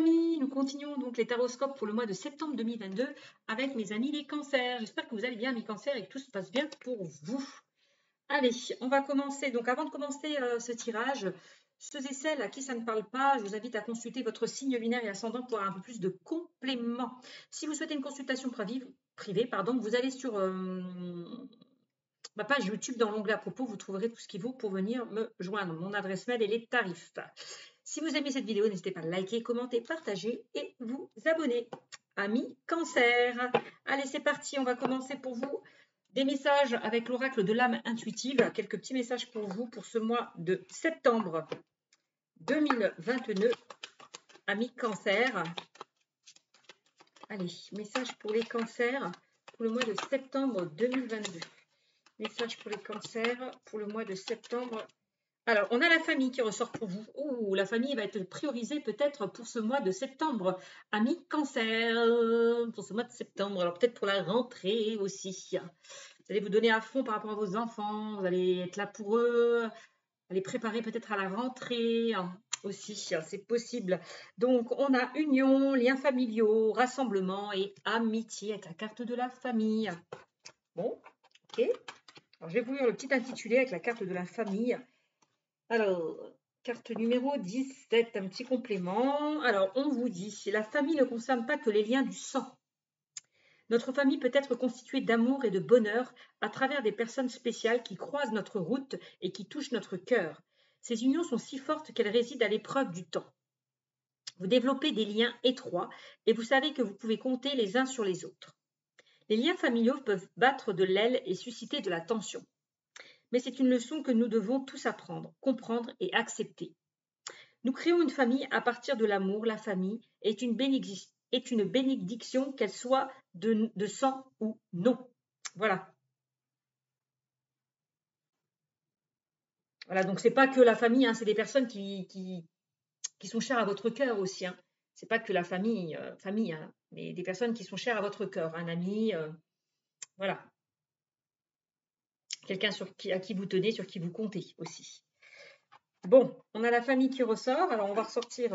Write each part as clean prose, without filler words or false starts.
amis, nous continuons donc les taroscopes pour le mois de septembre 2022 avec mes amis les cancers. J'espère que vous allez bien, mes cancers, et que tout se passe bien pour vous. Allez, on va commencer. Donc avant de commencer ce tirage, ceux et celles à qui ça ne parle pas, je vous invite à consulter votre signe lunaire et ascendant pour avoir un peu plus de compléments. Si vous souhaitez une consultation privée, vous allez sur ma page YouTube, dans l'onglet à propos, vous trouverez tout ce qu'il faut pour venir me joindre, mon adresse mail et les tarifs. Si vous aimez cette vidéo, n'hésitez pas à liker, commenter, partager et vous abonner. Amis cancer, allez c'est parti, on va commencer pour vous. Des messages avec l'oracle de l'âme intuitive, quelques petits messages pour vous pour ce mois de septembre 2022. Amis cancer. Allez, message pour les cancers pour le mois de septembre 2022. Message pour les cancers pour le mois de septembre. Alors, on a la famille qui ressort pour vous. Ouh, la famille va être priorisée peut-être pour ce mois de septembre. Amis cancer, pour ce mois de septembre. Alors, peut-être pour la rentrée aussi. Vous allez vous donner à fond par rapport à vos enfants. Vous allez être là pour eux. Allez préparer peut-être à la rentrée aussi. C'est possible. Donc, on a union, liens familiaux, rassemblement et amitié avec la carte de la famille. Bon, ok. Alors, je vais vous lire le petit intitulé avec la carte de la famille. Alors, carte numéro 17, un petit complément. Alors, on vous dit, la famille ne concerne pas que les liens du sang. Notre famille peut être constituée d'amour et de bonheur à travers des personnes spéciales qui croisent notre route et qui touchent notre cœur. Ces unions sont si fortes qu'elles résident à l'épreuve du temps. Vous développez des liens étroits et vous savez que vous pouvez compter les uns sur les autres. Les liens familiaux peuvent battre de l'aile et susciter de la tension. Mais c'est une leçon que nous devons tous apprendre, comprendre et accepter. Nous créons une famille à partir de l'amour. La famille est une bénédiction, qu'elle soit de sang ou non. Voilà. Voilà, donc c'est pas que la famille, c'est des personnes qui sont chères à votre cœur aussi. C'est pas que la famille, mais des personnes qui sont chères à votre cœur, un ami, voilà. Quelqu'un à qui vous tenez, sur qui vous comptez aussi. Bon, on a la famille qui ressort. Alors, on va ressortir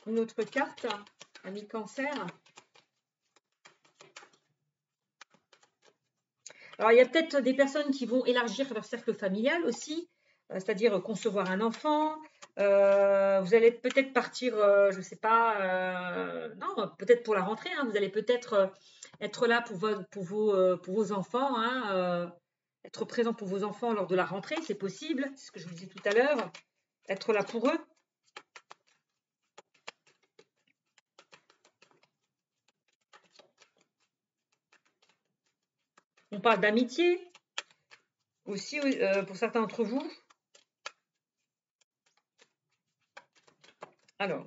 une autre carte, ami cancer. Alors, il y a peut-être des personnes qui vont élargir leur cercle familial aussi, c'est-à-dire concevoir un enfant. Vous allez peut-être partir, je ne sais pas, non, peut-être pour la rentrée. Vous allez peut-être être là pour vos enfants, être présent pour vos enfants lors de la rentrée, c'est possible, c'est ce que je vous disais tout à l'heure, être là pour eux. On parle d'amitié aussi pour certains d'entre vous. Alors,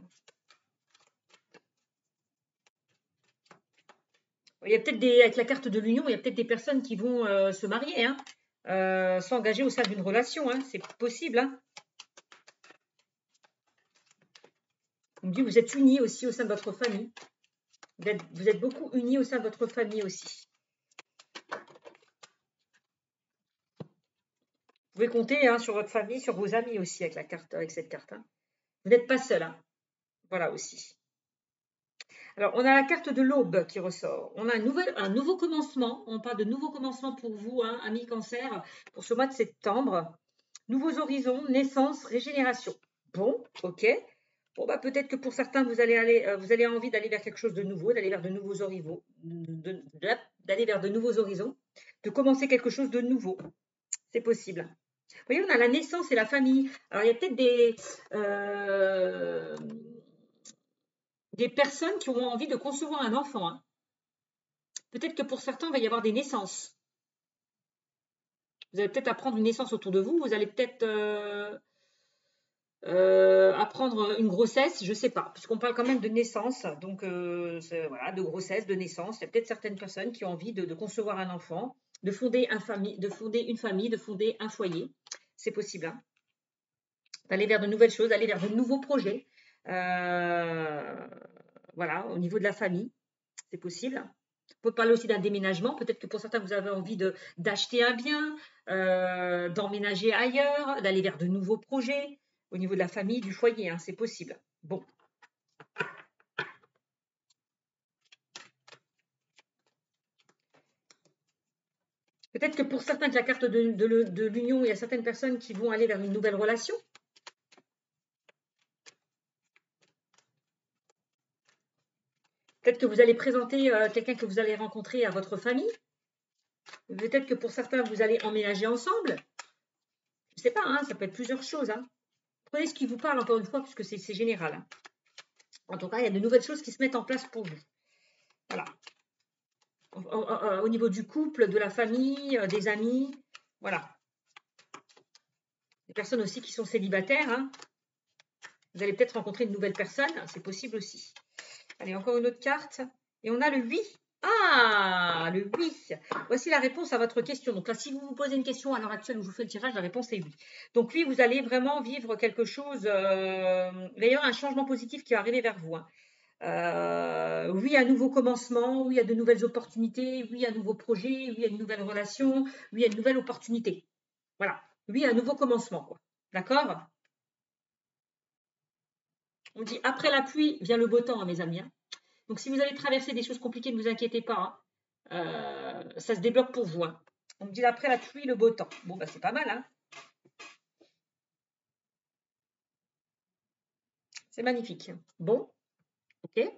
il y a peut-être avec la carte de l'union, il y a peut-être des personnes qui vont se marier, s'engager au sein d'une relation, c'est possible. On me dit vous êtes unis aussi au sein de votre famille. Vous êtes beaucoup unis au sein de votre famille aussi. Vous pouvez compter sur votre famille, sur vos amis aussi avec cette carte. Vous n'êtes pas seul. Voilà aussi. Alors, on a la carte de l'aube qui ressort. On a un nouveau commencement. On parle de nouveau commencement pour vous, amis cancer, pour ce mois de septembre. Nouveaux horizons, naissance, régénération. Bon, ok. Bon, peut-être que pour certains, vous allez avoir envie d'aller vers quelque chose de nouveau, d'aller vers de nouveaux horizons, d'aller vers de nouveaux horizons, de commencer quelque chose de nouveau. C'est possible. Vous voyez, on a la naissance et la famille. Alors, il y a peut-être des personnes qui auront envie de concevoir un enfant. Peut-être que pour certains, il va y avoir des naissances. Vous allez peut-être apprendre une naissance autour de vous. Vous allez peut-être apprendre une grossesse, je ne sais pas, puisqu'on parle quand même de naissance. Donc, voilà, de grossesse, de naissance. Il y a peut-être certaines personnes qui ont envie de concevoir un enfant, de fonder une famille, de fonder un foyer. C'est possible. D'aller vers de nouvelles choses, d'aller vers de nouveaux projets. Voilà, au niveau de la famille, c'est possible. On peut parler aussi d'un déménagement. Peut-être que pour certains, vous avez envie d'acheter un bien, d'emménager ailleurs, d'aller vers de nouveaux projets au niveau de la famille, du foyer. C'est possible. Bon. Peut-être que pour certains, avec la carte de l'union, il y a certaines personnes qui vont aller vers une nouvelle relation. Peut-être que vous allez présenter quelqu'un que vous allez rencontrer à votre famille. Peut-être que pour certains, vous allez emménager ensemble. Je ne sais pas, hein, ça peut être plusieurs choses. Hein. Prenez ce qui vous parle, encore une fois, puisque c'est général. Hein. En tout cas, il y a de nouvelles choses qui se mettent en place pour vous. Voilà. Au niveau du couple, de la famille, des amis. Voilà. Les personnes aussi qui sont célibataires. Hein. Vous allez peut-être rencontrer une nouvelle personne. C'est possible aussi. Allez, encore une autre carte. Et on a le 8. Ah, le 8. Voici la réponse à votre question. Donc là, si vous vous posez une question à l'heure actuelle où je vous fais le tirage, la réponse est oui. Donc oui, vous allez vraiment vivre quelque chose. D'ailleurs, un changement positif qui va arriver vers vous. Hein. Oui, un nouveau commencement. Oui, à de nouvelles opportunités. Oui, un nouveau projet. Oui, à une nouvelle relation. Oui, à une nouvelle opportunité. Voilà. Oui, un nouveau commencement. D'accord? On dit après la pluie vient le beau temps, hein, mes amis. Hein. Donc, si vous avez traversé des choses compliquées, ne vous inquiétez pas. Hein. Ça se débloque pour vous. Hein. On me dit après la pluie, le beau temps. Bon, bah, c'est pas mal. Hein. C'est magnifique. Bon, ok.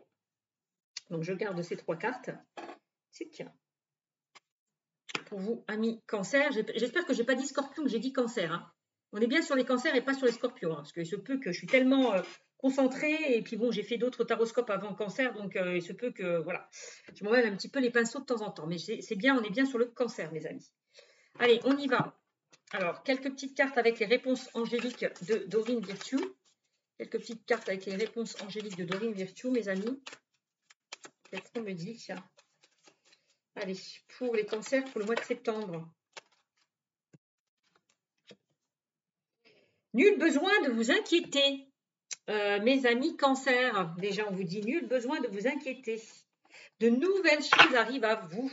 Donc, je garde ces 3 cartes. C'est tiens. Pour vous, amis cancer, j'espère que je n'ai pas dit scorpion, que j'ai dit cancer. Hein. On est bien sur les cancers et pas sur les scorpions. Hein, parce qu'il se peut que je suis tellement concentrée. Et puis bon, j'ai fait d'autres taroscopes avant cancer. Donc, il se peut que, voilà, je m'enlève un petit peu les pinceaux de temps en temps. Mais c'est bien, on est bien sur le cancer, mes amis. Allez, on y va. Alors, quelques petites cartes avec les réponses angéliques de Dorine Virtue. Quelques petites cartes avec les réponses angéliques de Dorine Virtue, mes amis. Qu'est-ce qu'on me dit? Allez, pour les cancers, pour le mois de septembre. Nul besoin de vous inquiéter. Mes amis cancers, déjà on vous dit nul besoin de vous inquiéter. De nouvelles choses arrivent à vous.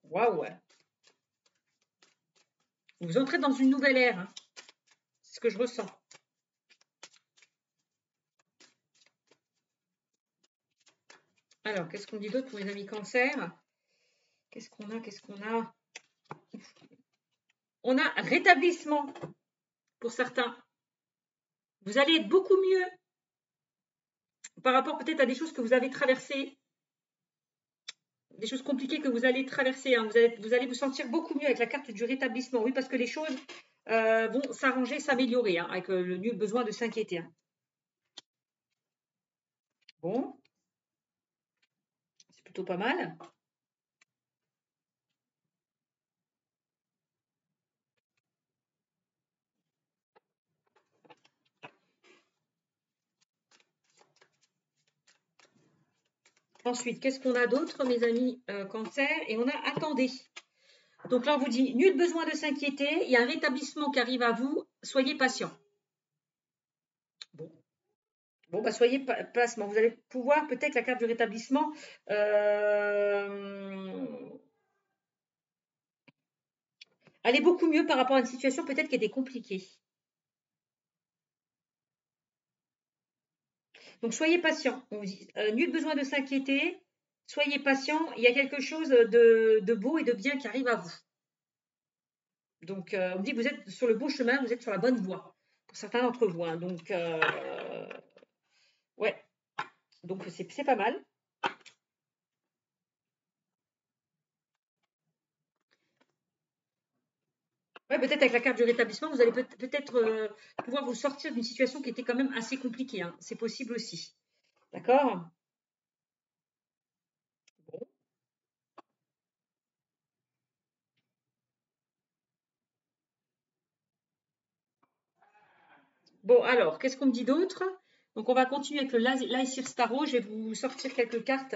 Waouh! Vous entrez dans une nouvelle ère. Hein. C'est ce que je ressens. Alors, qu'est-ce qu'on dit d'autre pour les amis cancers? Qu'est-ce qu'on a? Qu'est-ce qu'on a? On a rétablissement pour certains. Vous allez être beaucoup mieux par rapport peut-être à des choses que vous avez traversées, des choses compliquées que vous allez traverser. Hein. Vous allez vous sentir beaucoup mieux avec la carte du rétablissement. Oui, parce que les choses vont s'arranger, s'améliorer, hein, avec le nul besoin de s'inquiéter. Hein. Bon, c'est plutôt pas mal. Ensuite, qu'est-ce qu'on a d'autre, mes amis cancer? Et on a attendez. Donc là, on vous dit, nul besoin de s'inquiéter, il y a un rétablissement qui arrive à vous, soyez patient. Bon. Bon, bah soyez placement. Vous allez pouvoir, peut-être la carte du rétablissement, aller beaucoup mieux par rapport à une situation peut-être qui était compliquée. Donc, soyez patient. On vous dit, nul besoin de s'inquiéter. Soyez patient. Il y a quelque chose de beau et de bien qui arrive à vous. Donc, on dit que vous êtes sur le bon chemin, vous êtes sur la bonne voie. Pour certains d'entre vous. Hein. Donc, ouais. Donc, c'est pas mal. Ouais, peut-être avec la carte du rétablissement, vous allez peut-être pouvoir vous sortir d'une situation qui était quand même assez compliquée. Hein. C'est possible aussi. D'accord? Bon, alors, qu'est-ce qu'on me dit d'autre? Donc, on va continuer avec le l'Aesir Starro. Je vais vous sortir quelques cartes.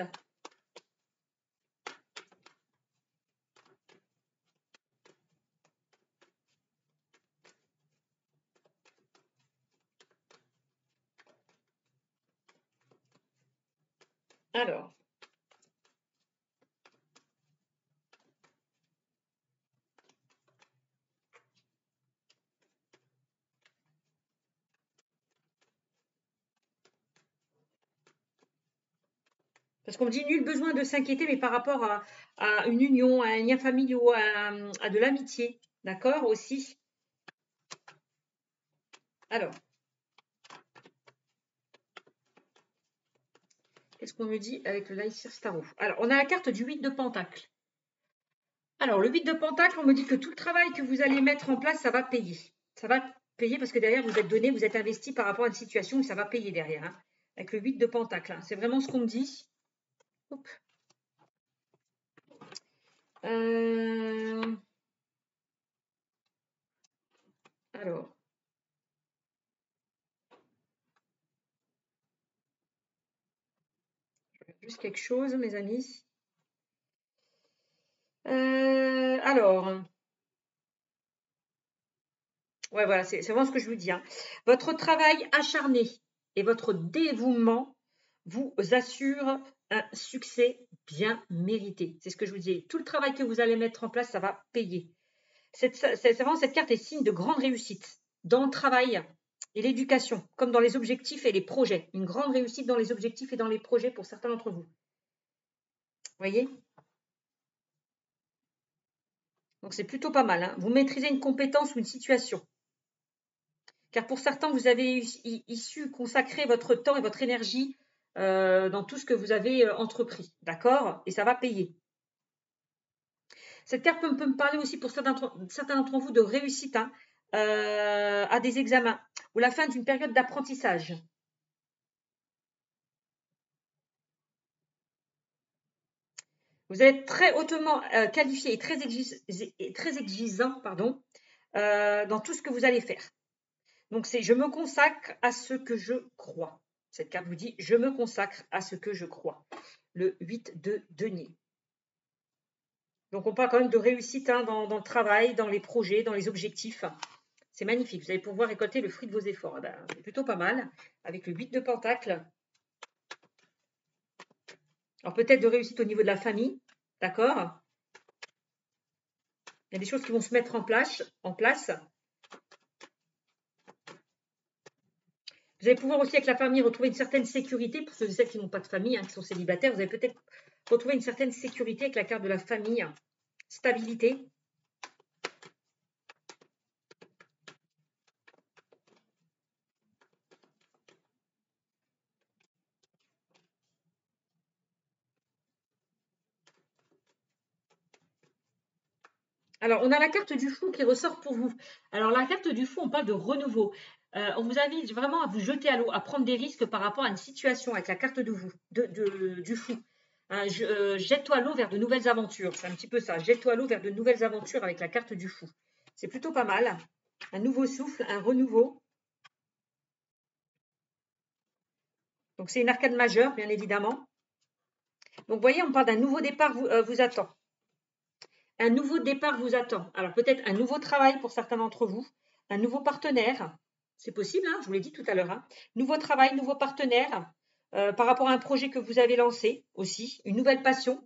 Alors, Parce qu'on me dit nul besoin de s'inquiéter, mais par rapport à une union, à un lien familial, à de l'amitié. D'accord aussi. Alors, qu'est-ce qu'on me dit avec le Lycir Starro? Alors, on a la carte du 8 de Pentacle. Alors, le 8 de Pentacle, on me dit que tout le travail que vous allez mettre en place, ça va payer. Ça va payer parce que derrière, vous êtes donné, vous êtes investi par rapport à une situation où ça va payer derrière. Hein, avec le 8 de Pentacle. Hein. C'est vraiment ce qu'on me dit. Hop. Alors. Juste quelque chose, mes amis. Alors. Ouais, voilà, c'est vraiment ce que je vous dis. Hein. Votre travail acharné et votre dévouement vous assure un succès bien mérité. C'est ce que je vous dis. Tout le travail que vous allez mettre en place, ça va payer. Vraiment, cette carte est signe de grande réussite dans le travail et l'éducation, comme dans les objectifs et les projets. Une grande réussite dans les objectifs et dans les projets pour certains d'entre vous. Vous voyez? Donc, c'est plutôt pas mal. Hein. Vous maîtrisez une compétence ou une situation. Car pour certains, vous avez su consacrer votre temps et votre énergie dans tout ce que vous avez entrepris. D'accord? Et ça va payer. Cette carte peut me parler aussi pour certains d'entre vous de réussite hein, à des examens ou la fin d'une période d'apprentissage. Vous êtes très hautement qualifié et très exigeant dans tout ce que vous allez faire. Donc, c'est « je me consacre à ce que je crois ». Cette carte vous dit « je me consacre à ce que je crois ». Le 8 de denier. Donc, on parle quand même de réussite hein, dans le travail, dans les projets, dans les objectifs. C'est magnifique. Vous allez pouvoir récolter le fruit de vos efforts. Ben, c'est plutôt pas mal. Avec le 8 de Pentacle. Alors, peut-être de réussite au niveau de la famille. D'accord? Il y a des choses qui vont se mettre en place. Vous allez pouvoir aussi avec la famille retrouver une certaine sécurité. Pour ceux et celles qui n'ont pas de famille, hein, qui sont célibataires, vous allez peut-être retrouver une certaine sécurité avec la carte de la famille. Stabilité. Alors, on a la carte du fou qui ressort pour vous. Alors, la carte du fou, on parle de renouveau. On vous invite vraiment à vous jeter à l'eau, à prendre des risques par rapport à une situation avec la carte du fou. Hein, jette-toi à l'eau vers de nouvelles aventures. C'est un petit peu ça. Jette-toi à l'eau vers de nouvelles aventures avec la carte du fou. C'est plutôt pas mal. Un nouveau souffle, un renouveau. Donc, c'est une arcade majeure, bien évidemment. Donc, vous voyez, on parle d'un nouveau départ vous attend. Un nouveau départ vous attend. Alors, peut-être un nouveau travail pour certains d'entre vous, un nouveau partenaire. C'est possible, hein, je vous l'ai dit tout à l'heure. Hein. Nouveau travail, nouveau partenaire par rapport à un projet que vous avez lancé aussi. Une nouvelle passion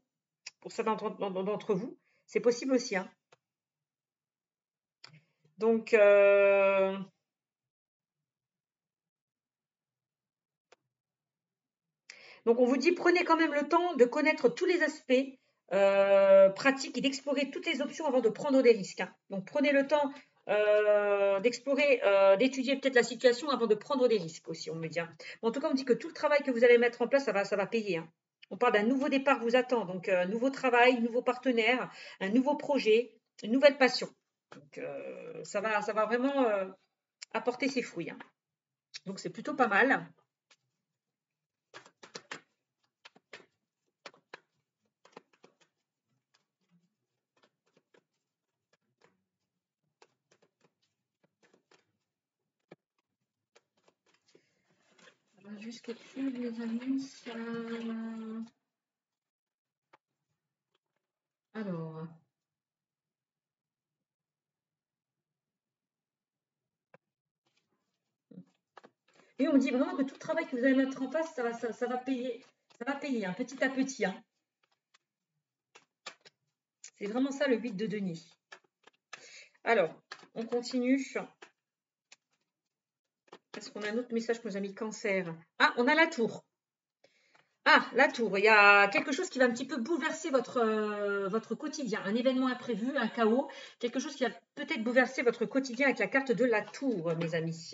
pour certains d'entre vous. C'est possible aussi. Hein. Donc, on vous dit, prenez quand même le temps de connaître tous les aspects pratiques et d'explorer toutes les options avant de prendre des risques. Hein. Donc, prenez le temps d'explorer, d'étudier peut-être la situation avant de prendre des risques aussi, on me dit. Hein. En tout cas, on me dit que tout le travail que vous allez mettre en place, ça va payer. Hein. On parle d'un nouveau départ vous attend. Donc, nouveau travail, nouveau partenaire, un nouveau projet, une nouvelle passion. Donc, ça va vraiment apporter ses fruits. Hein. Donc, c'est plutôt pas mal. Juste quelque chose, les amis. Alors. Et on me dit vraiment que tout le travail que vous allez mettre en place, ça va payer. Ça va payer, hein, petit à petit. Hein. C'est vraiment ça le 8 de denier. Alors, on continue. Est-ce qu'on a un autre message que nous a mis Cancer? Ah, on a la tour. Ah, la tour, il y a quelque chose qui va un petit peu bouleverser votre quotidien, un événement imprévu, un chaos, quelque chose qui va peut-être bouleverser votre quotidien avec la carte de la tour, mes amis.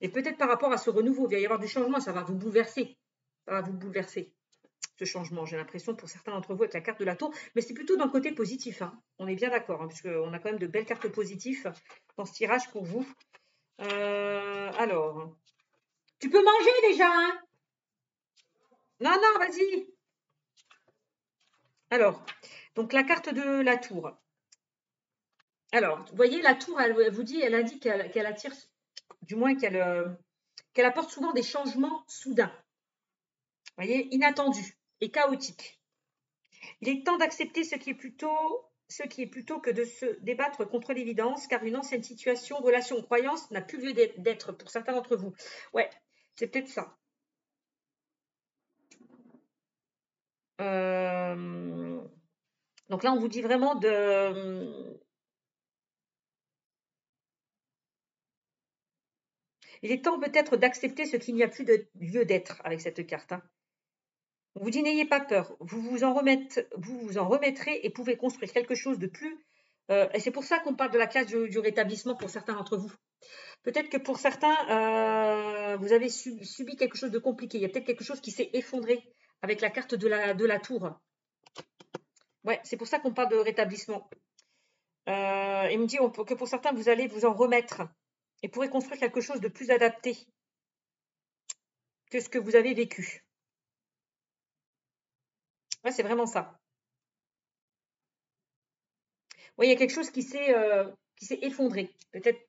Et peut-être par rapport à ce renouveau, il va y avoir du changement, ça va vous bouleverser. Ça va vous bouleverser, ce changement, j'ai l'impression, pour certains d'entre vous, avec la carte de la tour. Mais c'est plutôt dans le côté positif, hein. On est bien d'accord, hein, puisqu'on a quand même de belles cartes positives dans ce tirage pour vous. Alors, tu peux manger déjà, hein? Non, non, vas-y. Alors, donc la carte de la tour. Alors, vous voyez, la tour, elle vous dit, elle indique qu'elle attire, du moins qu'elle apporte souvent des changements soudains. Vous voyez, inattendus et chaotiques. Il est temps d'accepter ce qui est plutôt que de se débattre contre l'évidence, car une ancienne situation, relation ou croyance n'a plus lieu d'être pour certains d'entre vous. Ouais, c'est peut-être ça. Donc là, on vous dit vraiment de... Il est temps peut-être d'accepter ce qu'il n'y a plus de lieu d'être avec cette carte, hein. On vous dit n'ayez pas peur, vous vous en remettrez et pouvez construire quelque chose de plus. Et c'est pour ça qu'on parle de la classe du rétablissement pour certains d'entre vous. Peut-être que pour certains, vous avez subi quelque chose de compliqué. Il y a peut-être quelque chose qui s'est effondré avec la carte de la tour. Ouais, c'est pour ça qu'on parle de rétablissement. Il me dit que pour certains, vous allez vous en remettre et pourrez construire quelque chose de plus adapté que ce que vous avez vécu. Ouais, c'est vraiment ça. Oui, il y a quelque chose qui s'est effondré, peut-être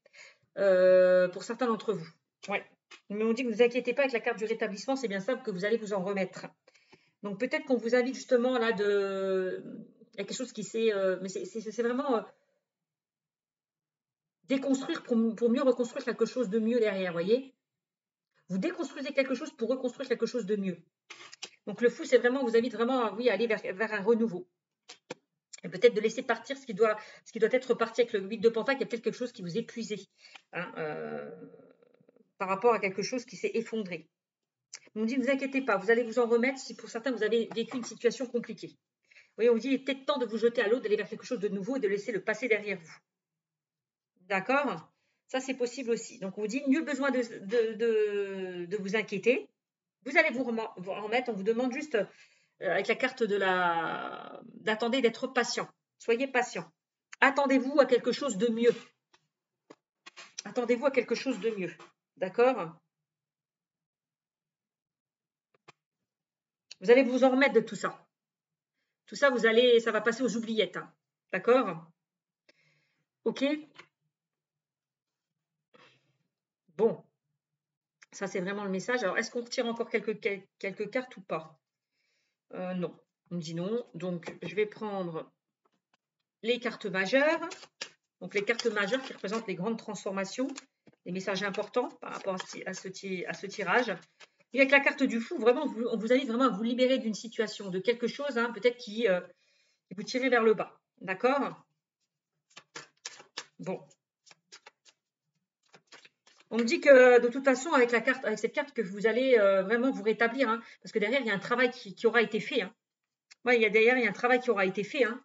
pour certains d'entre vous. Ouais. Mais on dit que ne vous inquiétez pas avec la carte du rétablissement, c'est bien simple que vous allez vous en remettre. Donc peut-être qu'on vous invite justement là il y a quelque chose qui s'est... mais c'est vraiment déconstruire pour mieux reconstruire quelque chose de mieux derrière, voyez. Vous déconstruisez quelque chose pour reconstruire quelque chose de mieux. Donc le fou, c'est vraiment, on vous invite vraiment oui, à aller vers un renouveau. Et peut-être de laisser partir ce qui doit être parti avec le 8 de Pentacle. Il y a peut-être quelque chose qui vous épuisait, hein, par rapport à quelque chose qui s'est effondré. On dit, ne vous inquiétez pas, vous allez vous en remettre si pour certains, vous avez vécu une situation compliquée. Oui, on vous dit, il est peut-être temps de vous jeter à l'eau, d'aller vers quelque chose de nouveau et de laisser le passé derrière vous. D'accord? Ça, c'est possible aussi. Donc, on vous dit, nul besoin de vous inquiéter. Vous allez vous remettre. On vous demande juste, avec la carte d'attendre, d'être patient. Soyez patient. Attendez-vous à quelque chose de mieux. Attendez-vous à quelque chose de mieux. D'accord? Vous allez vous en remettre de tout ça. Tout ça, ça va passer aux oubliettes, hein. D'accord? Ok? Bon, ça c'est vraiment le message. Alors, est-ce qu'on retire encore quelques cartes ou pas? Non, on me dit non. Donc, je vais prendre les cartes majeures. Donc, les cartes majeures qui représentent les grandes transformations, les messages importants par rapport à ce tirage. Et avec la carte du fou, vraiment, on vous invite vraiment à vous libérer d'une situation, de quelque chose, hein, peut-être qui vous tire vers le bas. D'accord? Bon. On me dit que de toute façon, avec cette carte, que vous allez vraiment vous rétablir, hein, parce que derrière, il y a un travail qui aura été fait, hein. Ouais, derrière, il y a un travail qui aura été fait, hein.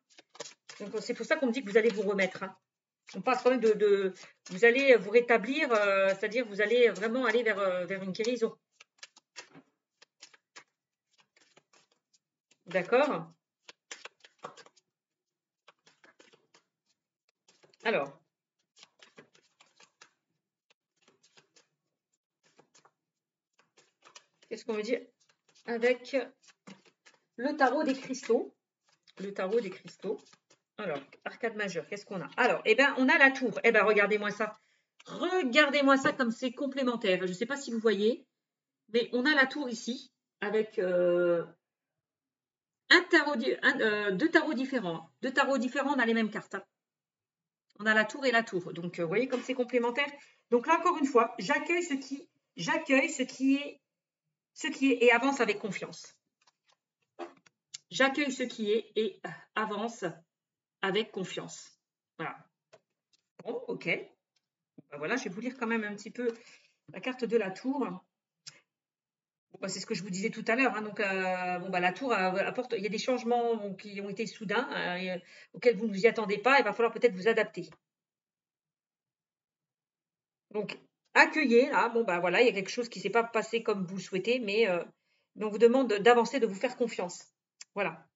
Donc, c'est pour ça qu'on me dit que vous allez vous remettre, hein. On parle quand même vous allez vous rétablir, c'est-à-dire vous allez vraiment aller vers une guérison. D'accord? Alors, qu'est-ce qu'on me dit avec le tarot des cristaux? Le tarot des cristaux. Alors, arcade majeure, qu'est-ce qu'on a? Alors, eh bien, on a la tour. Eh bien, regardez-moi ça. Regardez-moi ça comme c'est complémentaire. Je ne sais pas si vous voyez, mais on a la tour ici avec deux tarots différents. Deux tarots différents, on a les mêmes cartes, hein. On a la tour et la tour. Donc, vous voyez comme c'est complémentaire. Donc là, encore une fois, j'accueille ce qui est et avance avec confiance. J'accueille ce qui est et avance avec confiance. Voilà. Bon, ok. Ben voilà, je vais vous lire quand même un petit peu la carte de la tour. c'est ce que je vous disais tout à l'heure, hein. Donc, la tour apporte, il y a des changements qui ont été soudains, auxquels vous ne vous y attendez pas. Il va falloir peut-être vous adapter. Donc, accueillez, là, voilà, il y a quelque chose qui ne s'est pas passé comme vous le souhaitez, mais on vous demande d'avancer, de vous faire confiance. Voilà,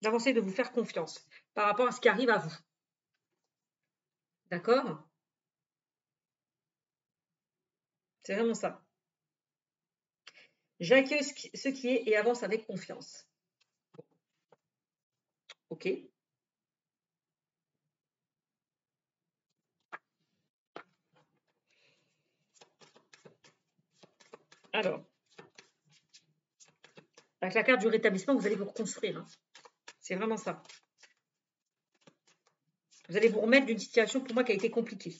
d'avancer, de vous faire confiance par rapport à ce qui arrive à vous. D'accord? C'est vraiment ça. J'accueille ce qui est et avance avec confiance. OK. Alors, avec la carte du rétablissement, vous allez vous reconstruire, hein. C'est vraiment ça. Vous allez vous remettre d'une situation pour moi qui a été compliquée.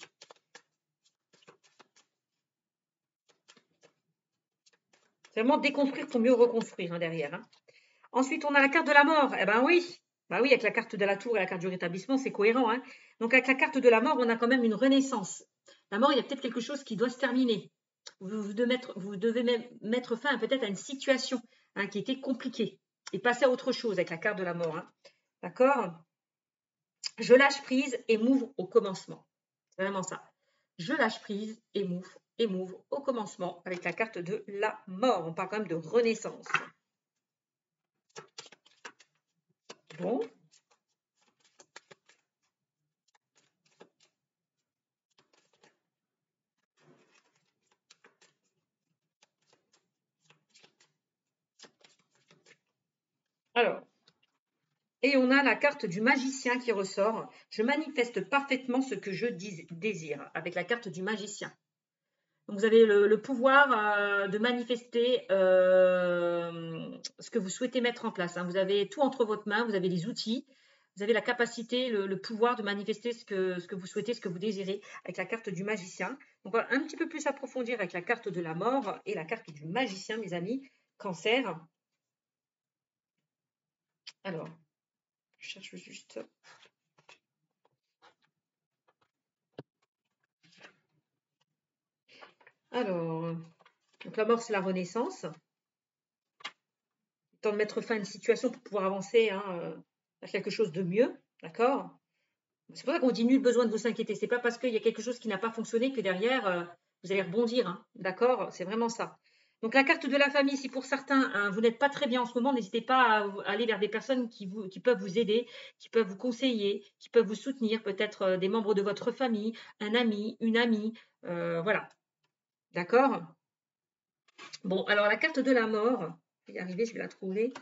C'est vraiment déconstruire pour mieux reconstruire, hein, derrière, hein. Ensuite, on a la carte de la mort. Eh ben oui, bah oui, avec la carte de la tour et la carte du rétablissement, c'est cohérent, hein. Donc avec la carte de la mort, on a quand même une renaissance. La mort, il y a peut-être quelque chose qui doit se terminer. Vous devez même mettre fin peut-être à une situation, hein, qui était compliquée et passer à autre chose avec la carte de la mort, hein. D'accord? Je lâche prise et m'ouvre au commencement. C'est vraiment ça. Je lâche prise et m'ouvre au commencement avec la carte de la mort. On parle quand même de renaissance. Bon. Alors, et on a la carte du magicien qui ressort. Je manifeste parfaitement ce que je désire avec la carte du magicien. Donc, vous avez le pouvoir de manifester ce que vous souhaitez mettre en place, hein. Vous avez tout entre votre main, vous avez les outils, vous avez la capacité, le pouvoir de manifester ce que vous souhaitez, ce que vous désirez avec la carte du magicien. Donc, on va un petit peu plus approfondir avec la carte de la mort et la carte du magicien, mes amis. Cancer. Alors, je cherche juste. Alors, donc la mort, c'est la renaissance. Le temps de mettre fin à une situation pour pouvoir avancer, hein, à quelque chose de mieux. D'accord? C'est pour ça qu'on dit nul besoin de vous inquiéter. C'est pas parce qu'il y a quelque chose qui n'a pas fonctionné que derrière, vous allez rebondir, hein. D'accord? C'est vraiment ça. Donc la carte de la famille, si pour certains, hein, vous n'êtes pas très bien en ce moment, n'hésitez pas à aller vers des personnes qui peuvent vous aider, qui peuvent vous conseiller, qui peuvent vous soutenir, peut-être des membres de votre famille, un ami, une amie, voilà. D'accord? Bon, alors la carte de la mort, je vais y arriver, je vais la trouver.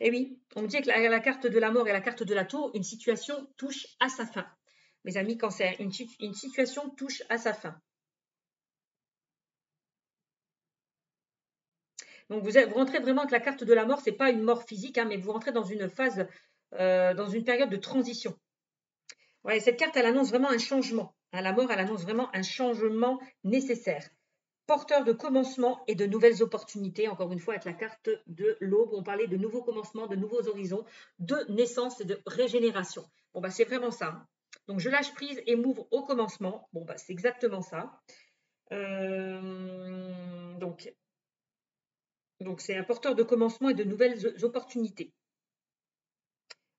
Eh oui, on me dit que la carte de la mort et la carte de la tour, une situation touche à sa fin. Mes amis cancer, une situation touche à sa fin. Donc vous rentrez vraiment avec la carte de la mort, ce n'est pas une mort physique, hein, mais vous rentrez dans une phase, dans une période de transition. Ouais, cette carte, elle annonce vraiment un changement, hein. La mort, elle annonce vraiment un changement nécessaire. Porteur de commencement et de nouvelles opportunités, encore une fois avec la carte de l'aube, on parlait de nouveaux commencements, de nouveaux horizons, de naissance et de régénération. Bon, c'est vraiment ça, hein. Donc, je lâche prise et m'ouvre au commencement. Bon, c'est exactement ça. Donc, c'est un porteur de commencement et de nouvelles opportunités.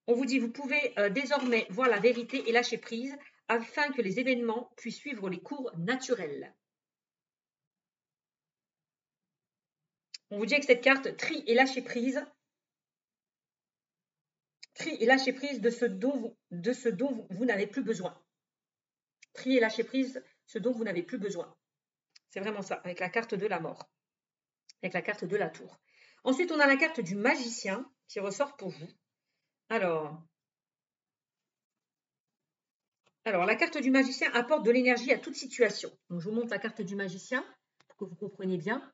On vous dit, vous pouvez désormais voir la vérité et lâcher prise afin que les événements puissent suivre les cours naturels. On vous dit avec cette carte, tri et lâcher prise. Tri et lâcher prise de ce dont vous n'avez plus besoin. Tri et lâcher prise ce dont vous n'avez plus besoin. C'est vraiment ça, avec la carte de la mort, avec la carte de la tour. Ensuite, on a la carte du magicien qui ressort pour vous. Alors, la carte du magicien apporte de l'énergie à toute situation. Donc, je vous montre la carte du magicien pour que vous compreniez bien.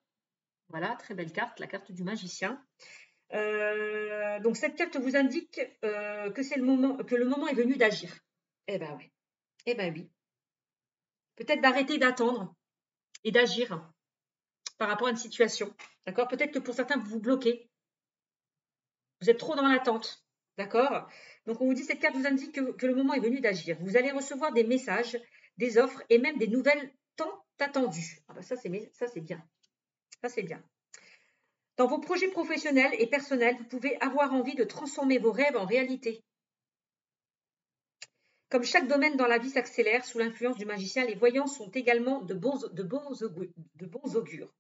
Voilà, très belle carte, la carte du magicien. Donc, cette carte vous indique que le moment est venu d'agir. Eh ben oui. Eh ben oui. Peut-être d'arrêter d'attendre et d'agir par rapport à une situation. D'accord? Peut-être que pour certains, vous vous bloquez. Vous êtes trop dans l'attente. D'accord? Donc, on vous dit, cette carte vous indique que le moment est venu d'agir. Vous allez recevoir des messages, des offres et même des nouvelles tant attendu. Ah bah ça, c'est bien. Ça, c'est bien. Dans vos projets professionnels et personnels, vous pouvez avoir envie de transformer vos rêves en réalité. Comme chaque domaine dans la vie s'accélère sous l'influence du magicien, les voyants sont également de bons augures.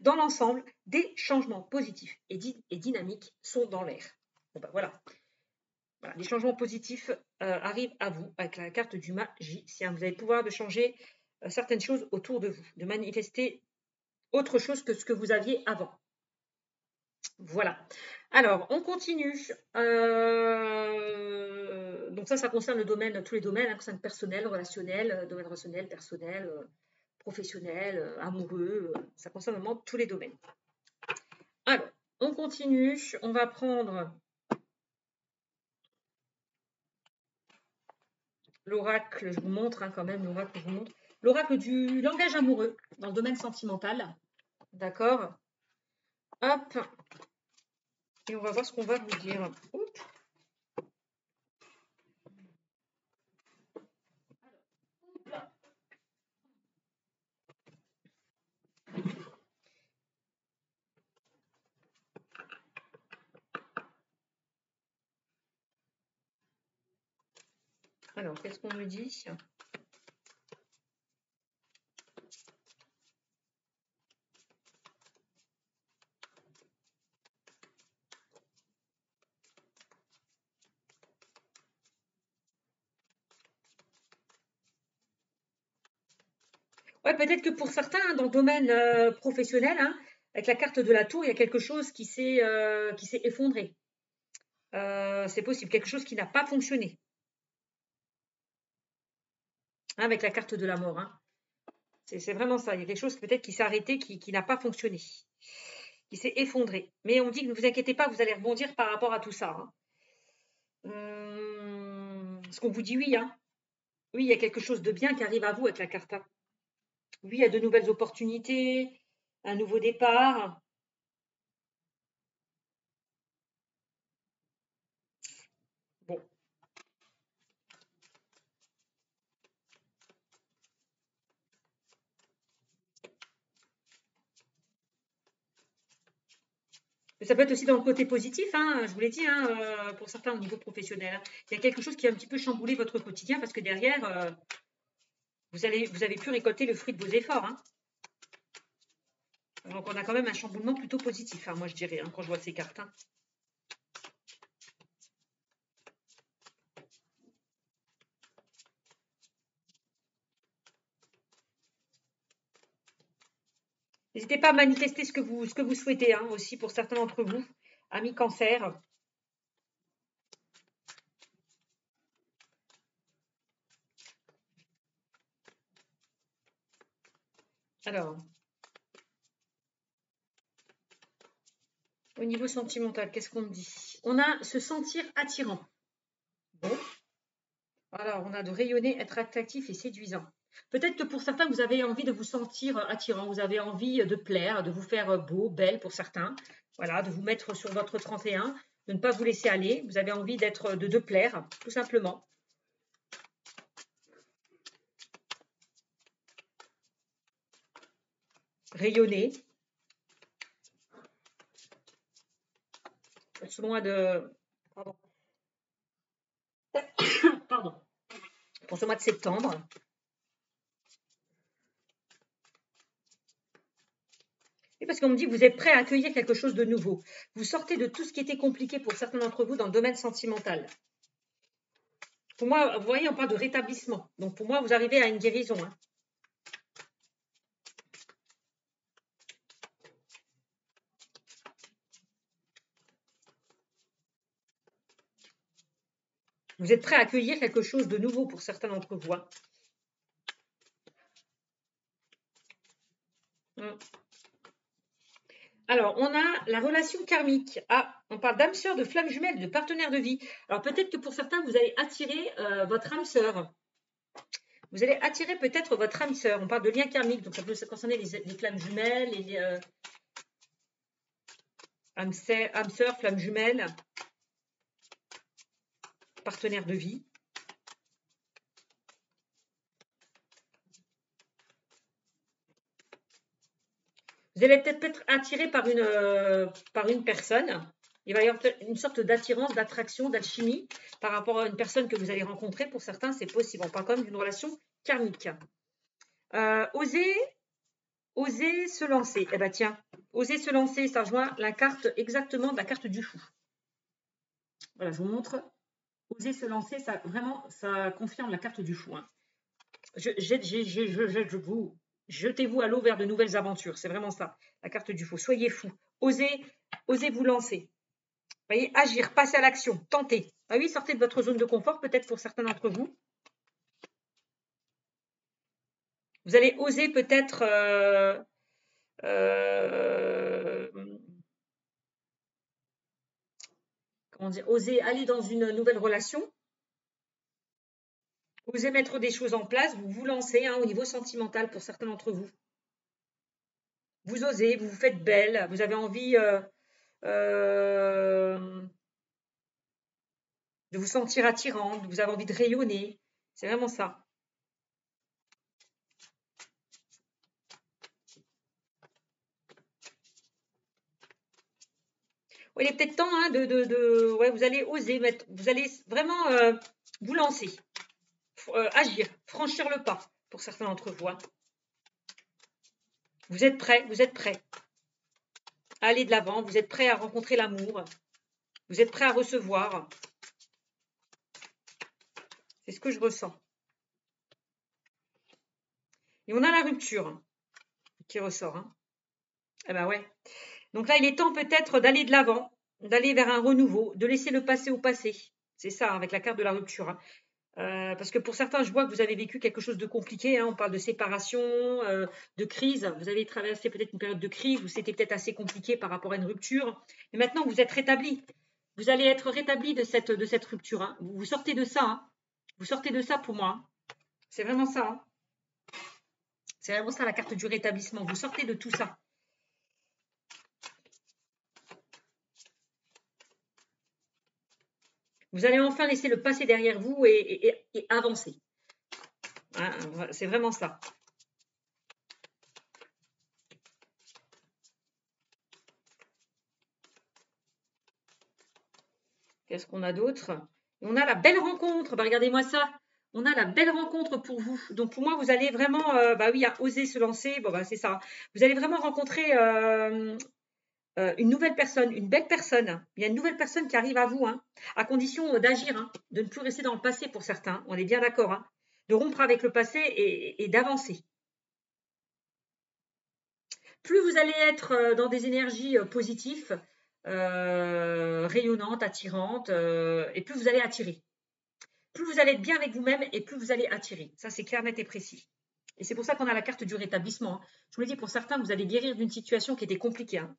Dans l'ensemble, des changements positifs et dynamiques sont dans l'air. Bon ben voilà. Les changements positifs arrivent à vous avec la carte du magicien. Vous avez le pouvoir de changer certaines choses autour de vous, de manifester autre chose que ce que vous aviez avant. Voilà. Alors, on continue. Donc ça concerne le domaine, tous les domaines, ça concerne personnel, relationnel, domaine relationnel, personnel, professionnel, amoureux. Ça concerne vraiment tous les domaines. Alors, on continue. On va prendre l'oracle, je vous montre quand même, l'oracle, je vous montre. L'oracle du langage amoureux dans le domaine sentimental. D'accord? Hop. Et on va voir ce qu'on va vous dire. Oups. Alors, qu'est-ce qu'on me dit? Ouais, peut-être que pour certains, dans le domaine professionnel, avec la carte de la tour, il y a quelque chose qui s'est effondré. C'est possible, quelque chose qui n'a pas fonctionné. Avec la carte de la mort. C'est vraiment ça. Il y a quelque chose peut-être qui s'est arrêté, qui n'a pas fonctionné, qui s'est effondré. Mais on dit que ne vous inquiétez pas, vous allez rebondir par rapport à tout ça. Ce qu'on vous dit oui. Oui, il y a quelque chose de bien qui arrive à vous avec la carte. Oui, il y a de nouvelles opportunités, un nouveau départ. Bon. Mais ça peut être aussi dans le côté positif, je vous l'ai dit, pour certains au niveau professionnel. Il y a quelque chose qui a un petit peu chamboulé votre quotidien parce que derrière, vous avez pu récolter le fruit de vos efforts. Donc on a quand même un chamboulement plutôt positif, moi je dirais, quand je vois ces cartes. N'hésitez pas à manifester ce que vous souhaitez aussi pour certains d'entre vous, amis cancer. Alors, au niveau sentimental, qu'est-ce qu'on me dit? On a se sentir attirant. Bon. Alors, on a de rayonner, être attractif et séduisant. Peut-être que pour certains, vous avez envie de vous sentir attirant, vous avez envie de plaire, de vous faire beau, belle pour certains. Voilà, de vous mettre sur votre 31, de ne pas vous laisser aller. Vous avez envie de plaire, tout simplement. Rayonner. Ce mois de... Pardon. Pour ce mois de septembre. Et parce qu'on me dit que vous êtes prêt à accueillir quelque chose de nouveau. Vous sortez de tout ce qui était compliqué pour certains d'entre vous dans le domaine sentimental. Pour moi, vous voyez, on parle de rétablissement. Donc pour moi, vous arrivez à une guérison. Vous êtes prêt à accueillir quelque chose de nouveau pour certains d'entre vous. Alors, on a la relation karmique. On parle d'âme sœur, de flamme jumelle, de partenaire de vie. Alors, peut-être que pour certains, vous allez attirer votre âme sœur. Vous allez attirer peut-être votre âme sœur. On parle de lien karmique, donc ça peut concerner les flammes jumelles, les âme sœur, flamme jumelle, partenaire de vie. Vous allez peut-être être attiré par une personne. Il va y avoir une sorte d'attirance, d'attraction, d'alchimie par rapport à une personne que vous allez rencontrer. Pour certains, c'est possible. On parle quand même d'une relation karmique. Oser se lancer. Eh bien, tiens, oser se lancer, ça rejoint la carte exactement de la carte du fou. Voilà, je vous montre. Oser se lancer, ça vraiment, ça confirme la carte du fou. Hein. Jetez-vous à l'eau vers de nouvelles aventures. C'est vraiment ça, la carte du fou. Soyez fou. Osez vous lancer. Voyez, agir, passer à l'action, tenter. Ah oui, sortez de votre zone de confort, peut-être pour certains d'entre vous. Vous allez oser peut-être comment dire, oser aller dans une nouvelle relation. Osez mettre des choses en place, vous vous lancez au niveau sentimental pour certains d'entre vous. Vous osez, vous vous faites belle, vous avez envie de vous sentir attirante, vous avez envie de rayonner. C'est vraiment ça. Oui, il est peut-être temps ouais, vous allez oser mettre, vous allez vraiment vous lancer, agir, franchir le pas pour certains d'entre vous. Hein. Vous êtes prêts à aller de l'avant, vous êtes prêts à rencontrer l'amour, vous êtes prêts à recevoir. C'est ce que je ressens. Et on a la rupture qui ressort. Hein. Eh ben ouais. Donc là, il est temps peut-être d'aller de l'avant, d'aller vers un renouveau, de laisser le passé au passé. C'est ça, avec la carte de la rupture. Hein. Parce que pour certains, je vois que vous avez vécu quelque chose de compliqué. Hein. On parle de séparation, de crise. Vous avez traversé peut-être une période de crise où c'était peut-être assez compliqué par rapport à une rupture. Mais maintenant, vous êtes rétabli. Vous allez être rétabli de cette rupture. Hein. Vous sortez de ça. Hein. Vous sortez de ça pour moi. Hein. C'est vraiment ça. Hein. C'est vraiment ça la carte du rétablissement. Vous sortez de tout ça. Vous allez enfin laisser le passé derrière vous et avancer. Hein, c'est vraiment ça. Qu'est-ce qu'on a d'autre? On a la belle rencontre. Bah, regardez-moi ça. On a la belle rencontre pour vous. Donc pour moi, vous allez vraiment, bah oui, oser se lancer. Bon, bah c'est ça. Vous allez vraiment rencontrer une nouvelle personne, une belle personne. Il y a une nouvelle personne qui arrive à vous, hein, à condition d'agir, hein, de ne plus rester dans le passé pour certains. On est bien d'accord, hein, de rompre avec le passé et d'avancer. Plus vous allez être dans des énergies positives, rayonnantes, attirantes, et plus vous allez attirer. Plus vous allez être bien avec vous-même et plus vous allez attirer. Ça, c'est clair, net et précis. Et c'est pour ça qu'on a la carte du rétablissement. Hein. Je vous l'ai dit, pour certains, vous allez guérir d'une situation qui était compliquée. Hein.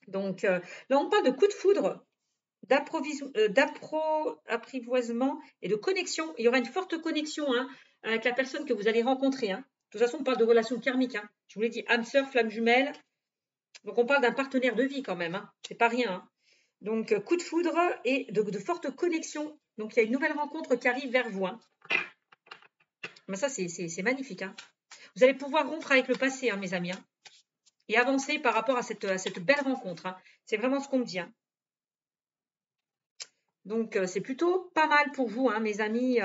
Donc, là, on parle de coup de foudre, d'apprivoisement et de connexion. Il y aura une forte connexion hein, avec la personne que vous allez rencontrer. Hein. De toute façon, on parle de relation karmique. Hein. Je vous l'ai dit, âme sœur, flamme jumelle. Donc, on parle d'un partenaire de vie quand même. Hein. C'est pas rien. Hein. Donc, coup de foudre et de fortes connexions. Donc, il y a une nouvelle rencontre qui arrive vers vous. Hein. Mais ça, c'est magnifique. Hein. Vous allez pouvoir rompre avec le passé, hein, mes amis. Hein, et avancer par rapport à cette belle rencontre. Hein. C'est vraiment ce qu'on me dit. Hein. Donc, c'est plutôt pas mal pour vous, hein, mes amis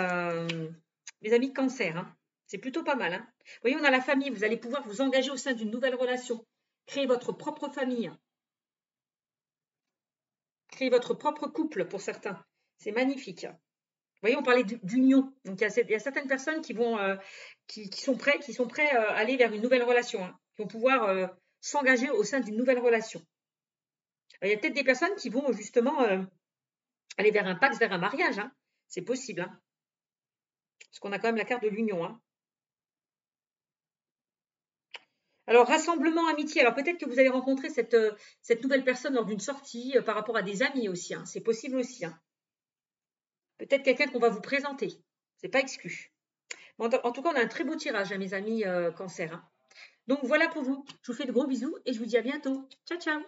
cancer. Hein. C'est plutôt pas mal. Hein. Vous voyez, on a la famille. Vous allez pouvoir vous engager au sein d'une nouvelle relation. Créer votre propre famille. Créer votre propre couple pour certains. C'est magnifique. Vous voyez, on parlait d'union. Donc, il y a certaines personnes qui vont, qui sont prêts à aller vers une nouvelle relation, hein, qui vont pouvoir s'engager au sein d'une nouvelle relation. Alors, il y a peut-être des personnes qui vont justement aller vers un pacte, vers un mariage. Hein. C'est possible. Hein. Parce qu'on a quand même la carte de l'union. Hein. Alors, rassemblement, amitié. Alors, peut-être que vous allez rencontrer cette nouvelle personne lors d'une sortie par rapport à des amis aussi. Hein. C'est possible aussi. Hein. Peut-être quelqu'un qu'on va vous présenter. C'est pas exclu. En tout cas, on a un très beau tirage, hein, mes amis cancer. Hein. Donc, voilà pour vous. Je vous fais de gros bisous et je vous dis à bientôt. Ciao, ciao.